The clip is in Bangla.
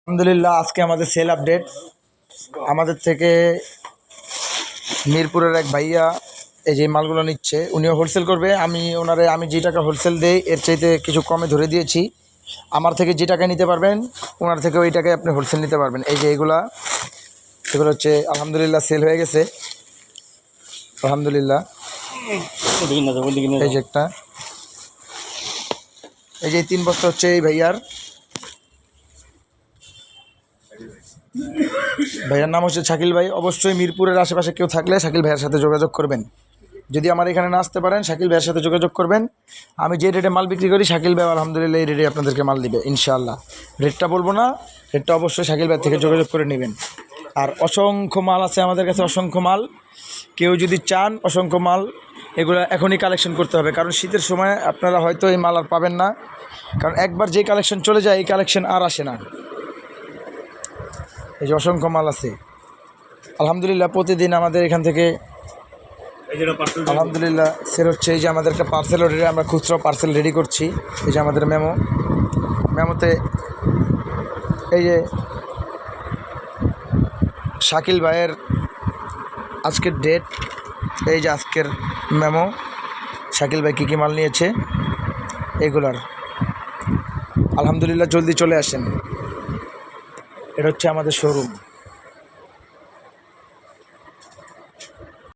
আলহামদুলিল্লাহ, আজকে আমাদের সেল আপডেট। আমাদের থেকে মিরপুরের এক ভাইয়া এই যে মালগুলো নিচ্ছে, উনিও হোলসেল করবে। আমি যে টাকা হোলসেল দেই এর চাইতে কিছু কমে ধরে দিয়েছি। আমার থেকে যে টাকায় নিতে পারবেন ওনার থেকে ওই টাকায় আপনি হোলসেল নিতে পারবেন। এই যে এগুলো হচ্ছে আলহামদুলিল্লাহ সেল হয়ে গেছে আলহামদুলিল্লাহ। এই যে একটা, এই যে 3 বস্তা হচ্ছে এই ভাইয়ার নাম হচ্ছে শাকিল ভাই। অবশ্যই মিরপুরের আশেপাশে কেউ থাকলে শাকিল ভাইয়ের সাথে যোগাযোগ করবেন। যদি আমার এখানে না আসতে পারেন শাকিল ভাইয়ের সাথে যোগাযোগ করবেন। আমি যে রেটে মাল বিক্রি করি শাকিল ভাই আলহামদুলিল্লাহ এই রেটে আপনাদেরকে মাল দিবে ইনশাআল্লাহ। রেটটা বলবো না, রেটটা অবশ্যই শাকিল ভাই থেকে যোগাযোগ করে নেবেন। আর অসংখ্য মাল আছে আমাদের কাছে, অসংখ্য মাল। কেউ যদি চান অসংখ্য মাল, এগুলো এখনই কালেকশন করতে হবে, কারণ শীতের সময় আপনারা হয়তো এই মাল আর পাবেন না। কারণ একবার যে কালেকশন চলে যায় এই কালেকশন আর আসে না। এই যে অসংখ্য মাল আছে আলহামদুলিল্লাহ। প্রতিদিন আমাদের এখান থেকে আলহামদুলিল্লাহ সেল হচ্ছে। এই যে আমাদের একটা পার্সেল রেডি, আমরা খুচরো পার্সেল রেডি করছি। এই যে আমাদের মেমোতে এই যে শাকিল ভাইয়ের আজকের ডেট, এই যে আজকের মেমো, শাকিল ভাই কী কী মাল নিয়েছে এগুলার। আলহামদুলিল্লাহ জলদি চলে আসেন, এটা হচ্ছে আমাদের শোরুম।